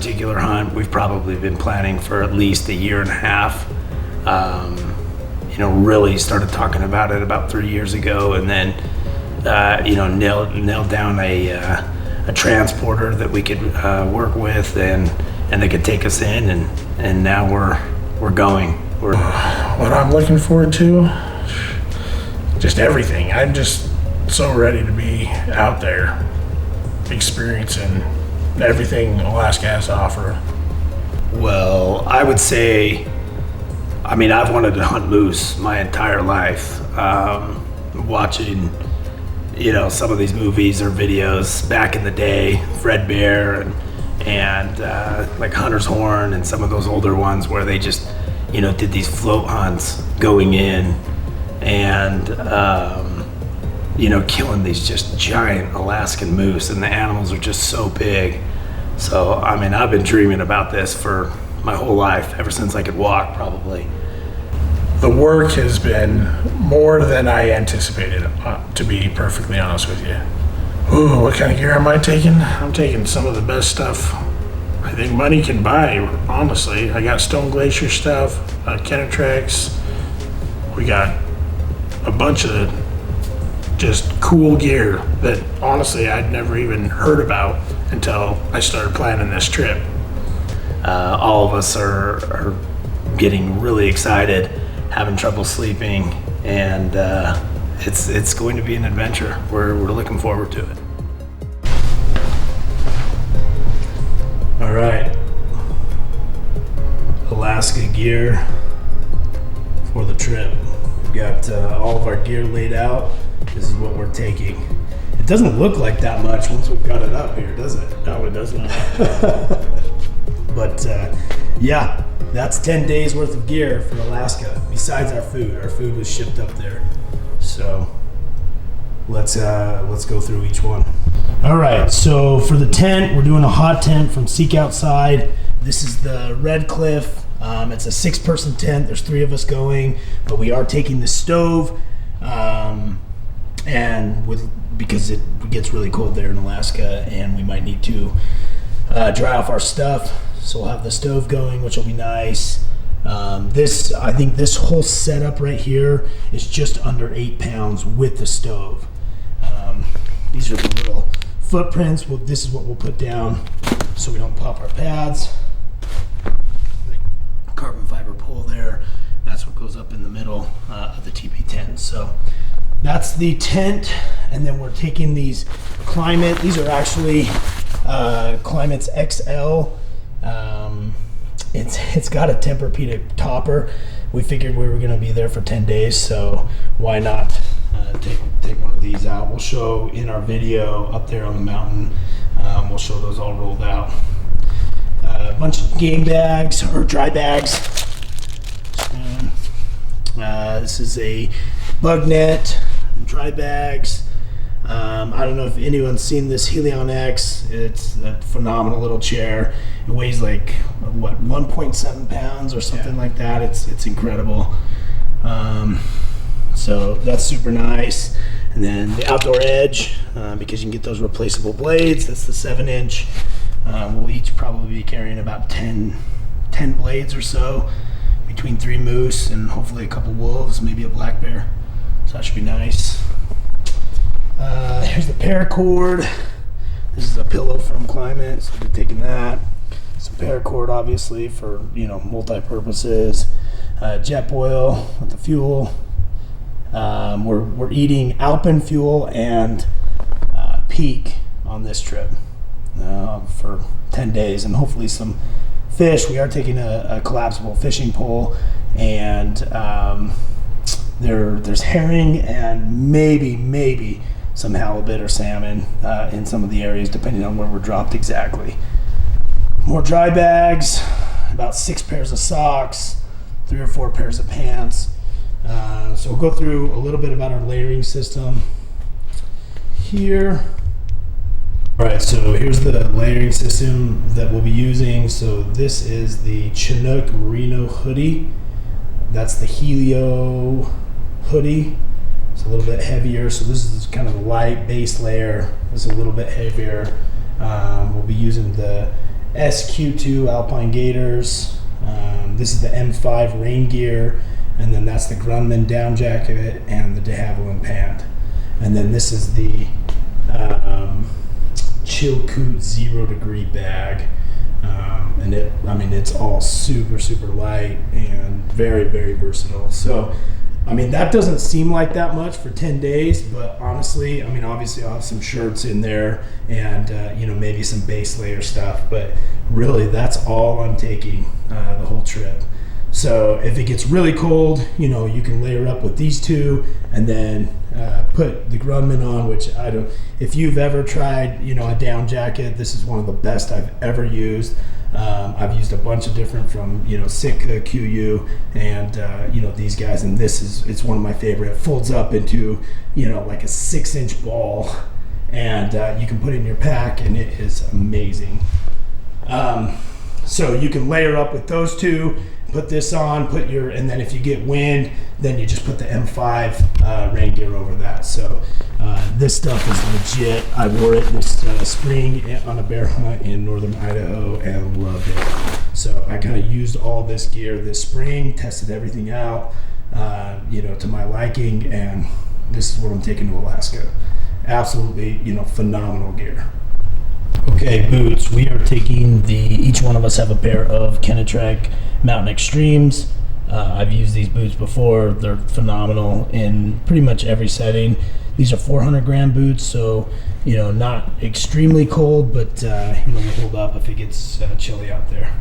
particular hunt, we've probably been planning for at least a year and a half. Really started talking about it about 3 years ago, and then nailed down a transporter that we could work with, and they could take us in, and now we're going. What I'm looking forward to, just everything. I'm just so ready to be out there, experiencing everything Alaska has to offer. Well, I would say, I've wanted to hunt moose my entire life. Watching, some of these movies or videos back in the day, Fred Bear and like Hunter's Horn and some of those older ones where they just, did these float hunts going in and, killing these just giant Alaskan moose, and the animals are just so big. So, I've been dreaming about this for my whole life, ever since I could walk, probably. The work has been more than I anticipated, to be perfectly honest with you. Ooh, what kind of gear am I taking? I'm taking some of the best stuff I think money can buy, honestly. I got Stone Glacier stuff, Kenetrex. We got a bunch of just cool gear that honestly I'd never even heard about until I started planning this trip. All of us are getting really excited, having trouble sleeping, and it's going to be an adventure. We're looking forward to it. All right, Alaska gear for the trip. We've got all of our gear laid out. This is what we're taking. It doesn't look like that much once we've got it up here, does it? No, it does not. But yeah, that's 10 days worth of gear for Alaska, besides our food. Our food was shipped up there. So let's go through each one. All right, so for the tent, we're doing a hot tent from Seek Outside. This is the Red Cliff. It's a 6-person tent. There's 3 of us going, but we are taking the stove, because it gets really cold there in Alaska, and we might need to dry off our stuff. So we'll have the stove going, which will be nice. I think this whole setup right here is just under 8 pounds with the stove. These are the little footprints. This is what we'll put down so we don't pop our pads. Carbon fiber pole there. That's what goes up in the middle of the TP tent. So that's the tent, and then we're taking these Climate. These are actually Climate's XL. It's got a Tempur-Pedic topper. We figured we were going to be there for 10 days, so why not take one of these out. We'll show in our video up there on the mountain. We'll show those all rolled out. A bunch of game bags or dry bags. This is a bug net, dry bags. I don't know if anyone's seen this Helion X. It's a phenomenal little chair. It weighs like 1.7 pounds or something like that. It's incredible. So that's super nice. And then the Outdoor Edge, because you can get those replaceable blades. That's the 7-inch. We'll each probably be carrying about 10 blades or so, between 3 moose and hopefully a couple wolves, maybe a black bear. So that should be nice. Here's the paracord. This is a pillow from Climate, so we'll be taking that. Some paracord, obviously, for multi-purposes. Jet oil with the fuel. We're eating Alpen fuel and Peak on this trip for 10 days, and hopefully some fish. We are taking a collapsible fishing pole, and there's herring and maybe some halibut or salmon in some of the areas, depending on where we're dropped exactly. More dry bags, about 6 pairs of socks, 3 or 4 pairs of pants. So we'll go through a little bit about our layering system here. All right, so here's the layering system that we'll be using. So this is the Chinook Merino hoodie. That's the Helio hoodie. It's a little bit heavier, so this is kind of a light base layer. This is a little bit heavier. We'll be using the SQ2 Alpine Gators. This is the M5 rain gear, and then that's the Grumman down jacket and the de Havilland pant. And then this is the Chilkoot 0 degree bag. And it's all super, super light and very, very versatile. So, that doesn't seem like that much for 10 days, but honestly, obviously I'll have some shirts in there and, maybe some base layer stuff, but really that's all I'm taking the whole trip. So if it gets really cold, you can layer up with these two and then put the Grumman on, which if you've ever tried, a down jacket, this is one of the best I've ever used. I've used a bunch of different from, Sitka, QU, and, these guys, and it's one of my favorite. It folds up into, like a 6-inch ball, and you can put it in your pack, and it is amazing. So you can layer up with those two, put this on, and then if you get wind, then you just put the M5 rain gear over that. So this stuff is legit. I wore it this spring on a bear hunt in northern Idaho and loved it. So I kind of used all this gear this spring, tested everything out, to my liking, and this is what I'm taking to Alaska. Absolutely, phenomenal gear. Okay, boots. We are taking each one of us have a pair of Kenetrek Mountain Extremes. I've used these boots before. They're phenomenal in pretty much every setting. These are 400 gram boots, so not extremely cold, but they hold up if it gets chilly out there.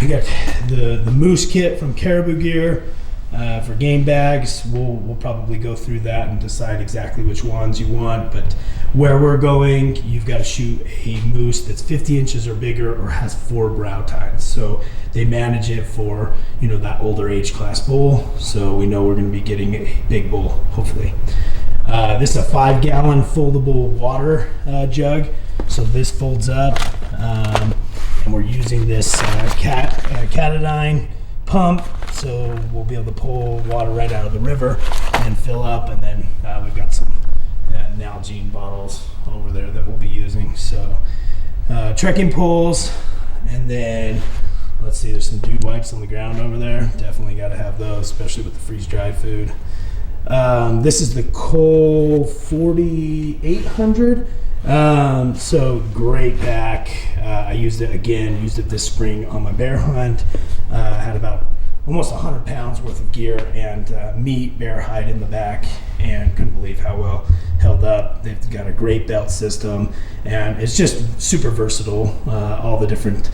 We got the Moose kit from Caribou Gear. For game bags, we'll probably go through that and decide exactly which ones you want, but where we're going, you've got to shoot a moose that's 50 inches or bigger or has 4 brow tines. So they manage it for, that older age class bull. So we know we're going to be getting a big bull, hopefully. This is a 5-gallon foldable water jug. So this folds up, and we're using this Catadine pump, so we'll be able to pull water right out of the river and fill up, and then we've got some Nalgene bottles over there that we'll be using. So trekking poles, and then let's see, there's some dude wipes on the ground over there. Definitely got to have those, especially with the freeze-dried food. This is the Cole 4800. So great pack. I used it this spring on my bear hunt. Had about almost 100 pounds worth of gear and meat, bear hide in the back, and couldn't believe how well held up. They've got a great belt system, and it's just super versatile. All the different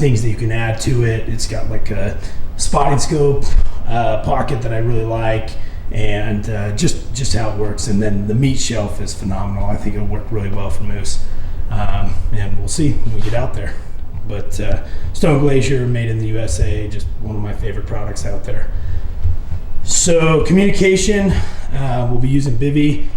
things that you can add to it. It's got like a spotting scope pocket that I really like, and just how it works. And then the meat shelf is phenomenal. I think it'll work really well for moose, and we'll see when we get out there. But Stone Glacier, made in the USA, just one of my favorite products out there. So communication, we'll be using Bivy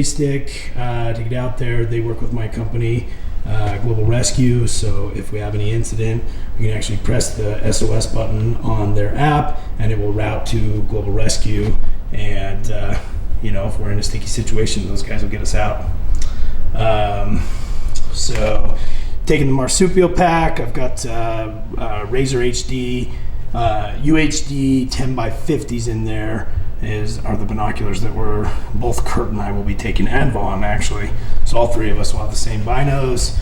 stick to get out there. They work with my company, Global Rescue, so if we have any incident, we can actually press the SOS button on their app and it will route to Global Rescue, and if we're in a sticky situation, those guys will get us out. So taking the marsupial pack, I've got Razor HD, UHD 10x50s in there. Are the binoculars that both Kurt and I will be taking, and Vaughn actually. So all three of us will have the same binos.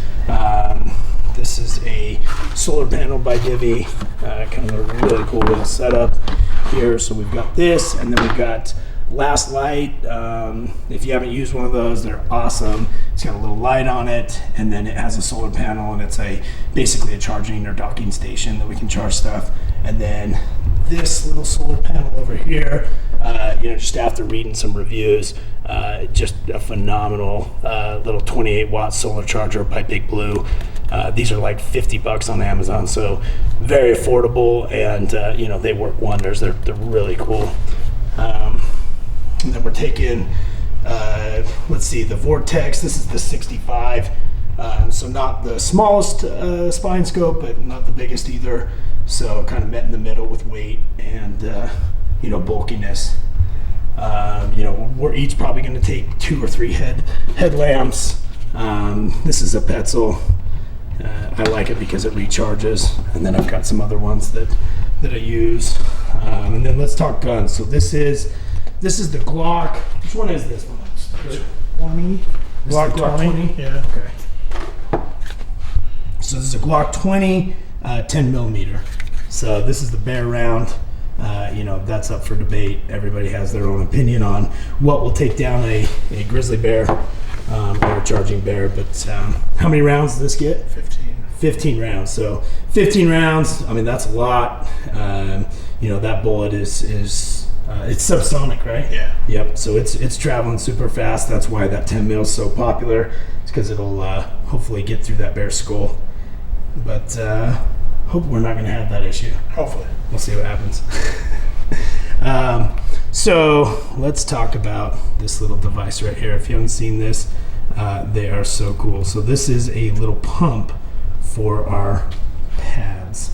This is a solar panel by Divvy, kind of a really cool little setup here. So we've got this, and then we've got Last Light. If you haven't used one of those, they're awesome. It's got a little light on it, and then it has a solar panel, and it's basically a charging or docking station that we can charge stuff. And then this little solar panel over here, just after reading some reviews, just a phenomenal little 28 watt solar charger by Big Blue. These are like $50 on Amazon, so very affordable, and they work wonders. They're really cool. And then we're taking, the Vortex. This is the 65. So not the smallest spine scope, but not the biggest either. So kind of met in the middle with weight and, bulkiness. We're each probably going to take 2 or 3 headlamps. This is a Petzl. I like it because it recharges. And then I've got some other ones that I use. And then let's talk guns. So this is the Glock. Which one is this one? 20? Glock 20? Yeah. Okay. So this is a Glock 20, 10 millimeter. So this is the bear round. That's up for debate. Everybody has their own opinion on what will take down a grizzly bear or a charging bear. But how many rounds does this get? 15 rounds. So 15 rounds, I mean, that's a lot. That bullet is it's subsonic, right? Yeah. Yep. So it's traveling super fast. That's why that 10 mil is so popular. It's because it'll hopefully get through that bear's skull. But hope we're not going to have that issue. Hopefully. We'll see what happens. So let's talk about this little device right here. If you haven't seen this, they are so cool. So this is a little pump for our pads.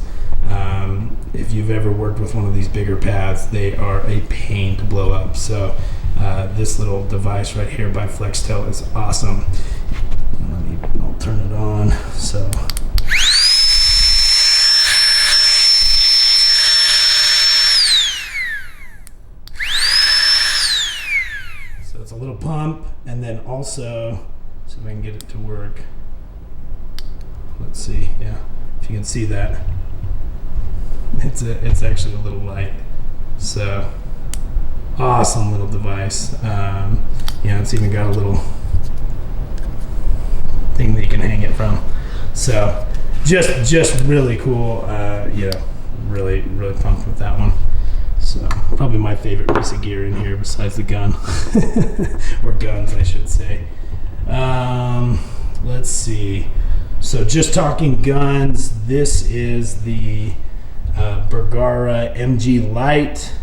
If you've ever worked with one of these bigger pads, they are a pain to blow up. So this little device right here by Flextel is awesome. I'll turn it on. So it's a little pump, and then also, so if I can get it to work. Let's see, yeah, if you can see that, it's actually a little light. So awesome little device. It's even got a little thing that you can hang it from. So just really cool. Really pumped with that one. So probably my favorite piece of gear in here besides the gun, or guns, I should say. Let's see. So just talking guns, this is the Bergara MG Light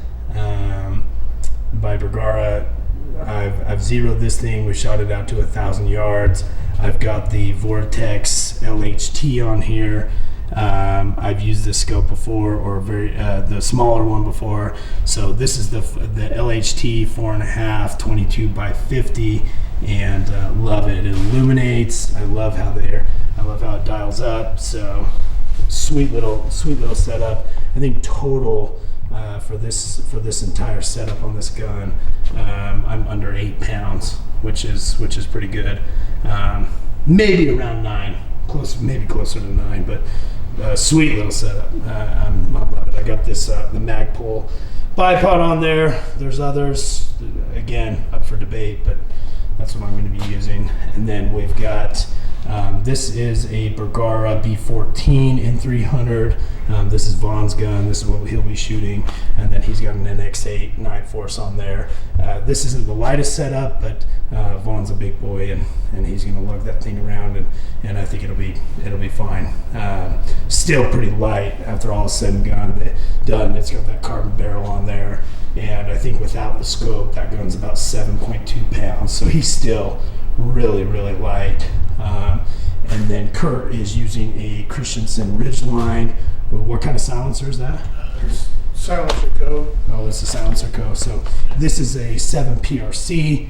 by Bergara. I've zeroed this thing. We shot it out to 1,000 yards. I've got the Vortex LHT on here. I've used this scope before, or the smaller one before. So this is the LHT 4.5 22 by 50, and love it. It illuminates. I love how it dials up. So sweet little setup. I think total for this entire setup on this gun, I'm under 8 pounds, which is pretty good. Maybe around 9, maybe closer to 9, but. Sweet little setup. I love it. I got this the Magpul bipod on there. There's others, again, up for debate, but that's what I'm going to be using. And then we've got this is a Bergara B14 in 300. This is Vaughn's gun. This is what he'll be shooting, and then he's got an NX8 9 Force on there. This isn't the lightest setup, but Vaughn's a big boy, and he's going to lug that thing around, and I think it'll be fine. Still pretty light after all is said and done. It's got that carbon barrel on there, and I think without the scope, that gun's about 7.2 pounds. So he's still really light. And then Kurt is using a Christensen Ridgeline. What kind of silencer is that? Silencer Co. Oh, it's a Silencer Co. So this is a 7 PRC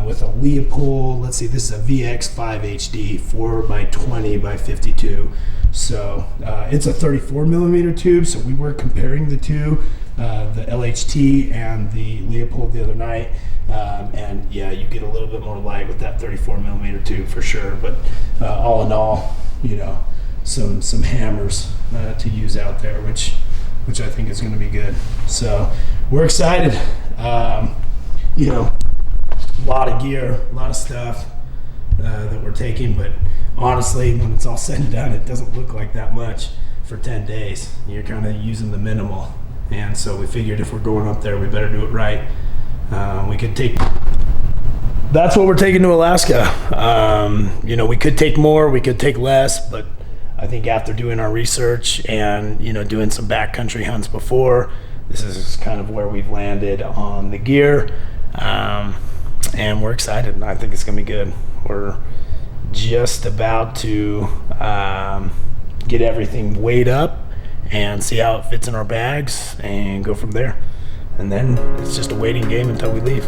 with a Leopold. Let's see, this is a VX5 HD 4x20 by 52. So it's a 34 millimeter tube. So we were comparing the two, the LHT and the Leopold the other night. And yeah, you get a little bit more light with that 34 millimeter tube for sure. But all in all, some hammers to use out there, which I think is going to be good. So we're excited. A lot of gear, a lot of stuff that we're taking, but honestly, when it's all said and done, it doesn't look like that much for 10 days. You're kind of using the minimal, and so we figured if we're going up there, we better do it right. We could take. That's what we're taking to Alaska. We could take more, we could take less, but I think after doing our research and doing some backcountry hunts before, this is kind of where we've landed on the gear, and we're excited. I think it's gonna be good. We're just about to get everything weighed up and see how it fits in our bags and go from there. And then it's just a waiting game until we leave.